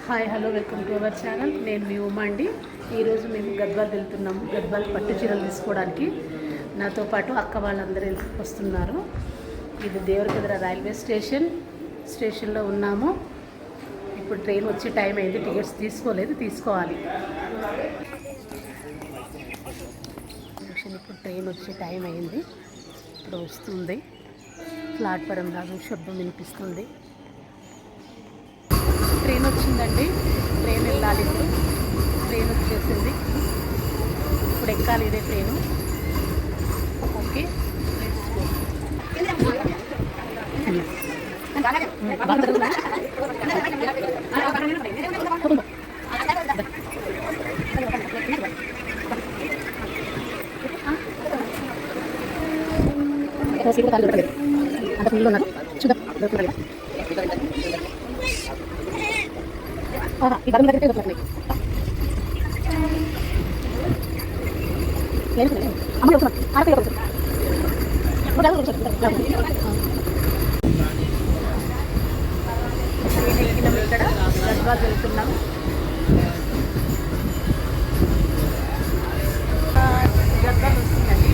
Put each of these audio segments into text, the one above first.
Hi hello welcome to our channel. నేను మీ ఉమా అండి. ఈరోజు మేము గద్వాల్ వెళ్తున్నాము. గద్వాల్ పట్టు చీరలు తీసుకోవడానికి నాతో పాటు అక్క వాళ్ళందరూ వస్తున్నారు. ఇది దేవరకద్ర రైల్వే స్టేషన్లో ఉన్నాము. ఇప్పుడు ట్రైన్ వచ్చే టైం అయింది. టికెట్స్ తీసుకోవాలి. ఇప్పుడు ట్రైన్ వచ్చే టైం అయింది. ఇప్పుడు వస్తుంది. ప్లాట్ఫారం లాగా శబ్దం వినిపిస్తుంది. ట్రైన్ వచ్చిందండి. ట్రైన్ వెళ్ళాలి. ఇప్పుడు ట్రైన్ వచ్చేసింది. ఇప్పుడు ఎక్కాలి ఇదే ట్రైను. ఓకే, అంత ఫుల్ ఉన్నారు. చూద్దాం. ఈ బరువు దగ్గర దొరుకుతున్నాయి. ఇక్కడ గద్వాల్ వెళ్తున్నాం. గద్వాల్ వస్తుందండి.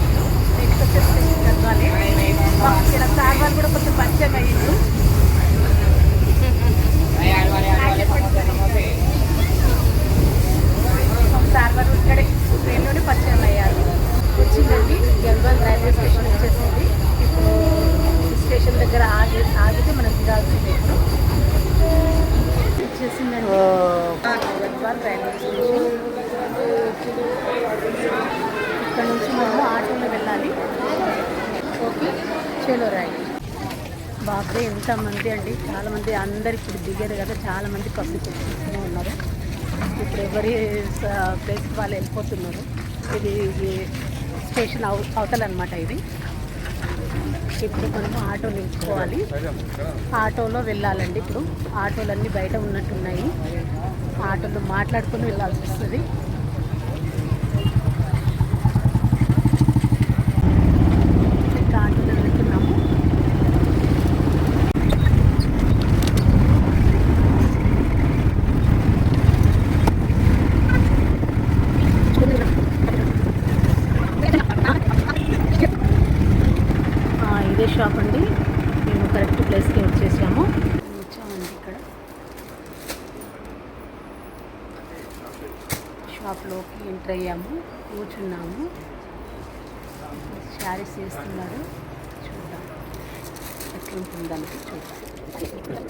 నెక్స్ట్ వచ్చేసి గద్వాలే. ఇక్కడ సార్వాల్ కూడా కొంచెం పరిచయం అయ్యింది. సార్వాల్ ఇక్కడే ట్రైన్లోనే పరిచయం అయ్యారు. వచ్చిందండి. గద్వాల్ రైల్వే స్టేషన్ వచ్చేసింది. ఇప్పుడు స్టేషన్ దగ్గర ఆగితే మనం దిగాల్సిందే. ఇప్పుడు వచ్చేసిందండి గద్వాల్ రైల్వే స్టేషన్. ఇక్కడ నుంచి మనము ఆటోలో వెళ్ళాలి. ఓకే, చలో రైట్. బాబ్రే ఎంతమంది అండి, చాలామంది. అందరు ఇప్పుడు దిగారు కదా, చాలామంది పబ్లిక్ వచ్చేస్తూనే ఉన్నారు. ఇప్పుడు ఎవరి ప్లేస్ వాళ్ళు వెళ్ళిపోతున్నారు. ఇది స్టేషన్ అవతల అనమాట. ఇది ఇప్పుడు మనము ఆటో నిలుచుకోవాలి. ఆటోలో వెళ్ళాలండి. ఇప్పుడు ఆటోలన్నీ బయట ఉన్నట్టున్నాయి. ఆటోలో మాట్లాడుకొని వెళ్ళాల్సి వస్తుంది. ఇంకా ఆటోలో వెళ్తున్నాము. ఇదే షాప్ అండి. మేము కరెక్ట్ ప్లేస్కి వచ్చేసాము. వచ్చామండి. ఇక్కడ షాప్లోకి ఎంటర్ అయ్యాము. కూర్చున్నాము. శారీస్ చేస్తున్నారు. చూద్దాం ఎట్లుంటుందానికి. చూద్దాం.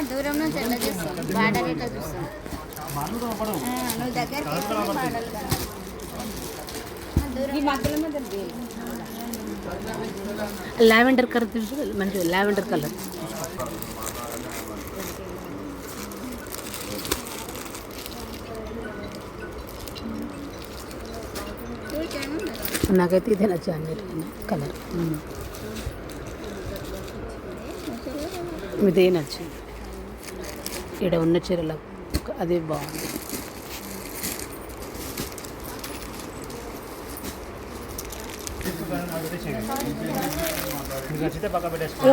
దూరం నుంచి ఎట్లా చూస్తాం, బాటలు ఎట్లా చూస్తాం. నువ్వు దగ్గరికి లావెండర్ కలర్ తెలుసు, మంచిగా లావెండర్ కలర్. నాకైతే ఇదే నచ్చింది కలర్. ఇదే నచ్చింది. ఇక్కడ ఉన్న చీరల అదే బాగుంది.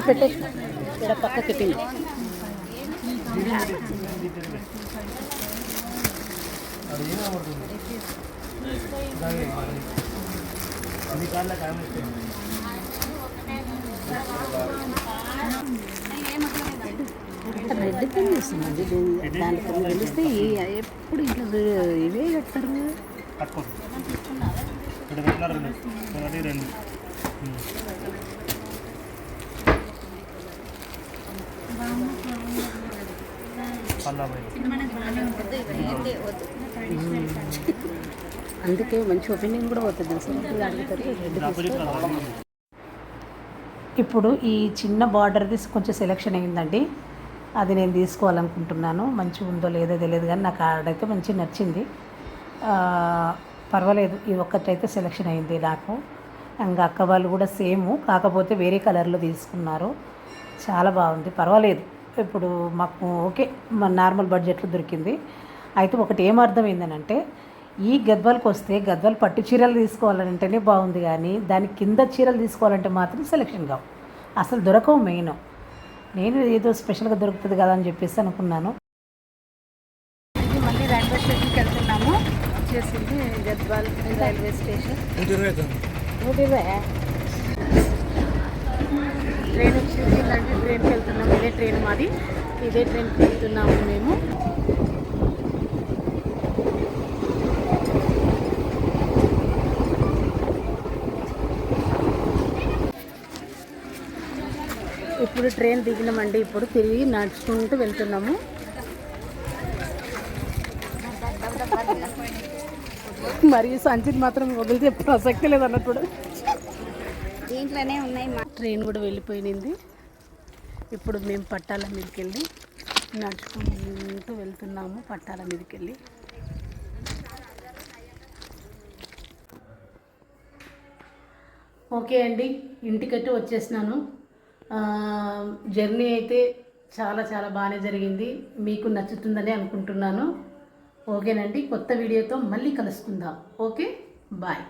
పెట్టేసి ఇక్కడ పక్కకి తిని రెడ్ డిపెండ్ చేస్తుందండి దానికి తెలిస్తే ఎప్పుడు ఇట్లా ఇవే కడతారు. అందుకే మంచి ఒపీనియన్ కూడా పోతుంది అసలు అడుగుతారు. ఇప్పుడు ఈ చిన్న బార్డర్ది కొంచెం సెలెక్షన్ అయిందండి. అది నేను తీసుకోవాలనుకుంటున్నాను. మంచిగా ఉందో లేదో తెలియదు కానీ నాకు ఆడైతే మంచిగా నచ్చింది. పర్వాలేదు, ఈ ఒక్కటైతే సెలెక్షన్ అయింది నాకు. ఇంకా అక్క వాళ్ళు కూడా సేమ్, కాకపోతే వేరే కలర్లో తీసుకున్నారు. చాలా బాగుంది, పర్వాలేదు. ఇప్పుడు మాకు ఓకే, మన నార్మల్ బడ్జెట్లో దొరికింది. అయితే ఒకటి ఏమర్థమైందనంటే, ఈ గద్వాలకు వస్తే గద్వాలు పట్టు చీరలు తీసుకోవాలంటేనే బాగుంది, కానీ దాని కింద చీరలు తీసుకోవాలంటే మాత్రం సెలెక్షన్ కావు, అసలు దొరకవు. మెయిన్ నేను ఏదో స్పెషల్గా దొరుకుతుంది కదా అని చెప్పేసి అనుకున్నాను. మళ్ళీ రైల్వే స్టేషన్కి వెళ్తున్నాము. వచ్చేసింది గద్వాల్ రైల్వే స్టేషన్. 120 ట్రైన్ వచ్చేసి ఇలాంటి ట్రైన్కి వెళ్తున్నాము. ఇదే ట్రైన్ మాది, ఇదే ట్రైన్కి వెళ్తున్నాము మేము. ఇప్పుడు ట్రైన్ దిగినామండి. ఇప్పుడు తిరిగి నడుచుకుంటూ వెళ్తున్నాము. మరియు సంచిత్ మాత్రం వదిలితే ప్రసక్తి లేదు అన్నట్టు దీంట్లోనే ఉన్నాయి. ట్రైన్ కూడా వెళ్ళిపోయింది. ఇప్పుడు మేము పట్టాల మీదకి వెళ్ళి నడుచుకుంటూ వెళ్తున్నాము. పట్టాల మీదకి వెళ్ళి ఓకే అండి, ఇంటికైతే వచ్చేసినాను. జర్నీ అయితే చాలా చాలా బాగానే జరిగింది. మీకు నచ్చుతుందని అనుకుంటున్నాను. ఓకేనండి, కొత్త వీడియోతో మళ్ళీ కలుసుకుందాం. Okay, bye.